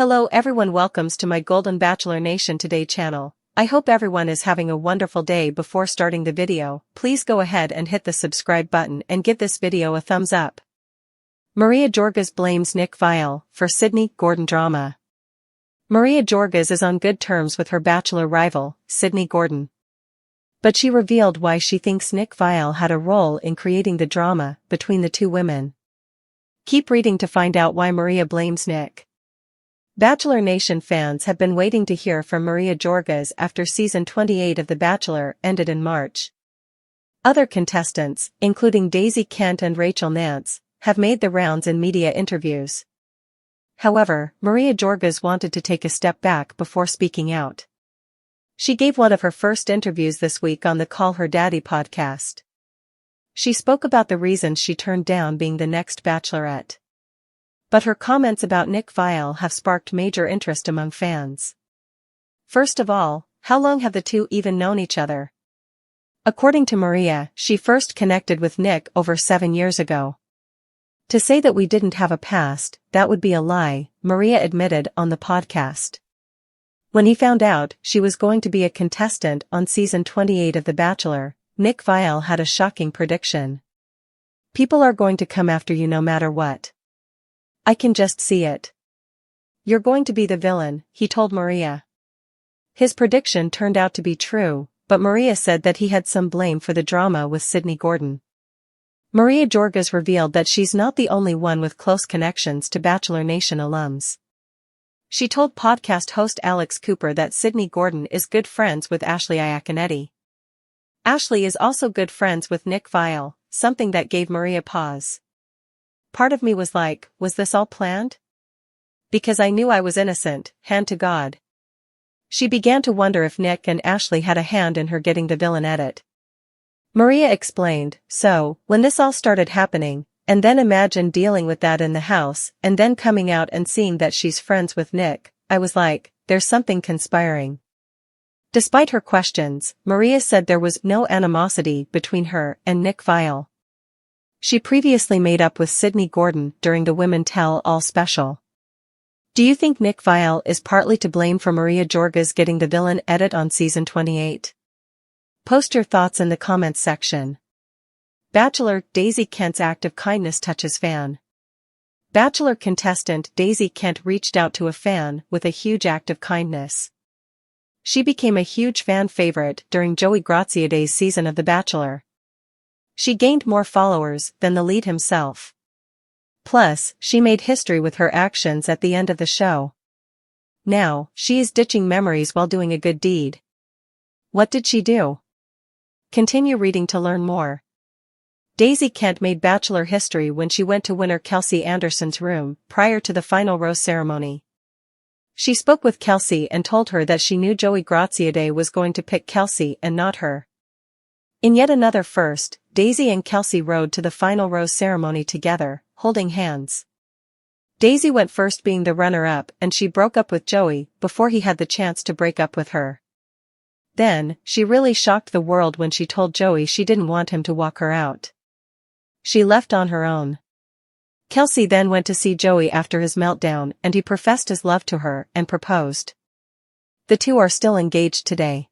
Hello everyone, welcomes to my Golden Bachelor Nation Today channel. I hope everyone is having a wonderful day. Before starting the video, please go ahead and hit the subscribe button and give this video a thumbs up. Maria Georgas blames Nick Viall for Sydney Gordon drama. Maria Georgas is on good terms with her Bachelor rival, Sydney Gordon. But she revealed why she thinks Nick Viall had a role in creating the drama between the two women. Keep reading to find out why Maria blames Nick. Bachelor Nation fans have been waiting to hear from Maria Georgas after season 28 of The Bachelor ended in March. Other contestants, including Daisy Kent and Rachel Nance, have made the rounds in media interviews. However, Maria Georgas wanted to take a step back before speaking out. She gave one of her first interviews this week on the Call Her Daddy podcast. She spoke about the reasons she turned down being the next Bachelorette. But her comments about Nick Viall have sparked major interest among fans. First of all, how long have the two even known each other? According to Maria, she first connected with Nick over 7 years ago. To say that we didn't have a past, that would be a lie, Maria admitted on the podcast. When he found out she was going to be a contestant on season 28 of The Bachelor, Nick Viall had a shocking prediction. "People are going to come after you no matter what. I can just see it. You're going to be the villain," he told Maria. His prediction turned out to be true, but Maria said that he had some blame for the drama with Sydney Gordon. Maria Georgas revealed that she's not the only one with close connections to Bachelor Nation alums. She told podcast host Alex Cooper that Sydney Gordon is good friends with Ashley Iaconetti. Ashley is also good friends with Nick Viall, something that gave Maria pause. "Part of me was like, was this all planned? Because I knew I was innocent, hand to God." She began to wonder if Nick and Ashley had a hand in her getting the villain edit. Maria explained, "So, when this all started happening, and then imagine dealing with that in the house, and then coming out and seeing that she's friends with Nick, I was like, there's something conspiring." Despite her questions, Maria said there was no animosity between her and Nick Viall. She previously made up with Sydney Gordon during the Women Tell All special. Do you think Nick Viall is partly to blame for Maria Georgas getting the villain edit on season 28? Post your thoughts in the comments section. Bachelor Daisy Kent's act of kindness touches fan. Bachelor contestant Daisy Kent reached out to a fan with a huge act of kindness. She became a huge fan favorite during Joey Graziadei's season of The Bachelor. She gained more followers than the lead himself. Plus, she made history with her actions at the end of the show. Now, she is ditching memories while doing a good deed. What did she do? Continue reading to learn more. Daisy Kent made Bachelor history when she went to winner Kelsey Anderson's room prior to the final rose ceremony. She spoke with Kelsey and told her that she knew Joey Graziadei was going to pick Kelsey and not her. In yet another first, Daisy and Kelsey rode to the final rose ceremony together, holding hands. Daisy went first being the runner-up, and she broke up with Joey before he had the chance to break up with her. Then, she really shocked the world when she told Joey she didn't want him to walk her out. She left on her own. Kelsey then went to see Joey after his meltdown, and he professed his love to her and proposed. The two are still engaged today.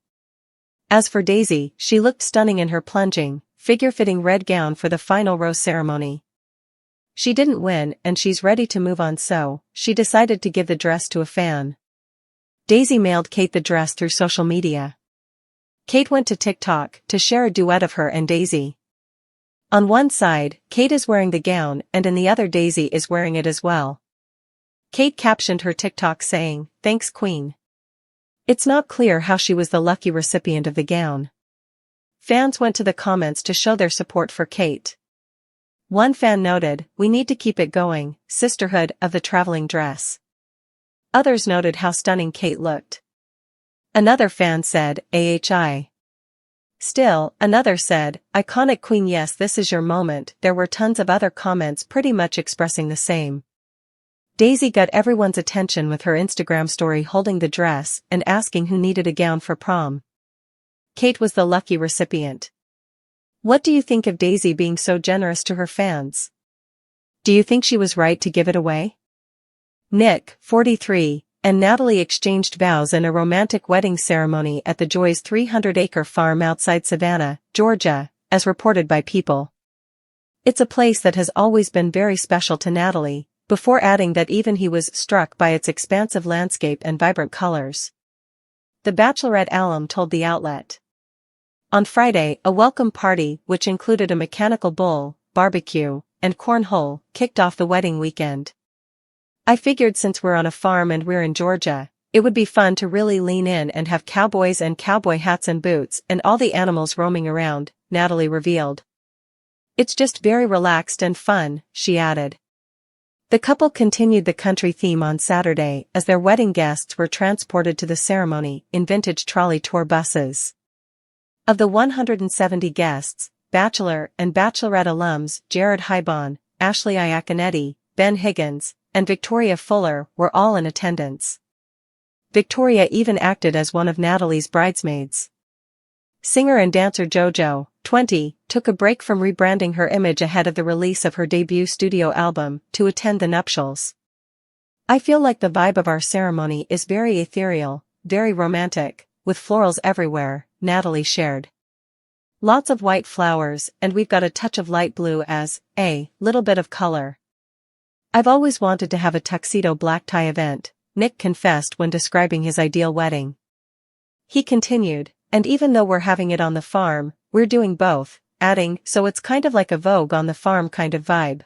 As for Daisy, she looked stunning in her plunging, figure-fitting red gown for the final rose ceremony. She didn't win and she's ready to move on, so she decided to give the dress to a fan. Daisy mailed Kate the dress through social media. Kate went to TikTok to share a duet of her and Daisy. On one side, Kate is wearing the gown and in the other Daisy is wearing it as well. Kate captioned her TikTok saying, "Thanks Queen." It's not clear how she was the lucky recipient of the gown. Fans went to the comments to show their support for Kate. One fan noted, "We need to keep it going, sisterhood of the traveling dress." Others noted how stunning Kate looked. Another fan said, "AHI. Still," another said, "Iconic Queen, yes, this is your moment." There were tons of other comments pretty much expressing the same. Daisy got everyone's attention with her Instagram story holding the dress and asking who needed a gown for prom. Kate was the lucky recipient. What do you think of Daisy being so generous to her fans? Do you think she was right to give it away? Nick, 43, and Natalie exchanged vows in a romantic wedding ceremony at the Joy's 300-acre farm outside Savannah, Georgia, as reported by People. It's a place that has always been very special to Natalie, before adding that even he was struck by its expansive landscape and vibrant colors. The Bachelorette alum told the outlet. On Friday, a welcome party, which included a mechanical bull, barbecue, and cornhole, kicked off the wedding weekend. I figured since we're on a farm and we're in Georgia, it would be fun to really lean in and have cowboys and cowboy hats and boots and all the animals roaming around, Natalie revealed. It's just very relaxed and fun, she added. The couple continued the country theme on Saturday as their wedding guests were transported to the ceremony in vintage trolley tour buses. Of the 170 guests, Bachelor and Bachelorette alums Jared Hybon, Ashley Iaconetti, Ben Higgins, and Victoria Fuller were all in attendance. Victoria even acted as one of Natalie's bridesmaids. Singer and dancer JoJo, 20, took a break from rebranding her image ahead of the release of her debut studio album to attend the nuptials. I feel like the vibe of our ceremony is very ethereal, very romantic, with florals everywhere, Natalie shared. Lots of white flowers, and we've got a touch of light blue as a little bit of color. I've always wanted to have a tuxedo black tie event, Nick confessed when describing his ideal wedding. He continued, and even though we're having it on the farm, we're doing both, adding, so it's kind of like a Vogue on the farm kind of vibe.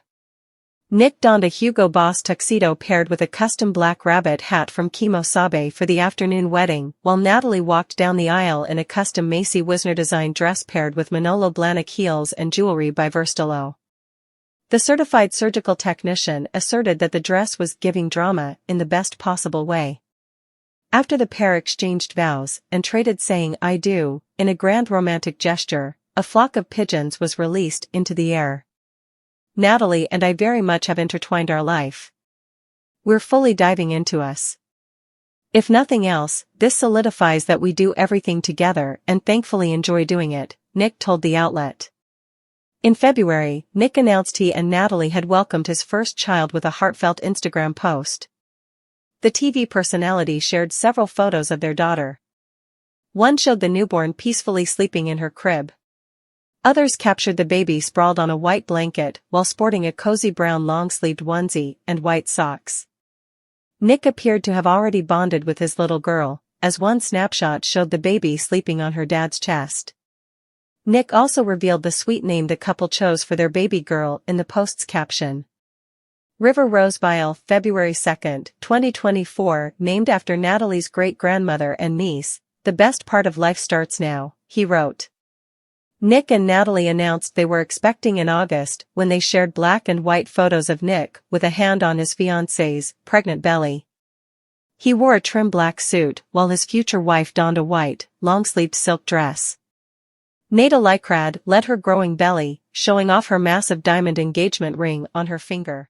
Nick donned a Hugo Boss tuxedo paired with a custom black rabbit hat from Kimo Sabe for the afternoon wedding, while Natalie walked down the aisle in a custom Macy Wisner-designed dress paired with Manolo Blahnik heels and jewelry by Verstalo. The certified surgical technician asserted that the dress was giving drama in the best possible way. After the pair exchanged vows and traded saying "I do," in a grand romantic gesture, a flock of pigeons was released into the air. Natalie and I very much have intertwined our life. We're fully diving into us. If nothing else, this solidifies that we do everything together and thankfully enjoy doing it, Nick told the outlet. In February, Nick announced he and Natalie had welcomed his first child with a heartfelt Instagram post. The TV personality shared several photos of their daughter. One showed the newborn peacefully sleeping in her crib. Others captured the baby sprawled on a white blanket while sporting a cozy brown long-sleeved onesie and white socks. Nick appeared to have already bonded with his little girl, as one snapshot showed the baby sleeping on her dad's chest. Nick also revealed the sweet name the couple chose for their baby girl in the post's caption. River Rose Viall, February 2, 2024, named after Natalie's great-grandmother and niece, the best part of life starts now, he wrote. Nick and Natalie announced they were expecting in August when they shared black and white photos of Nick with a hand on his fiancée's pregnant belly. He wore a trim black suit while his future wife donned a white, long-sleeved silk dress. Nada Lykrad led her growing belly, showing off her massive diamond engagement ring on her finger.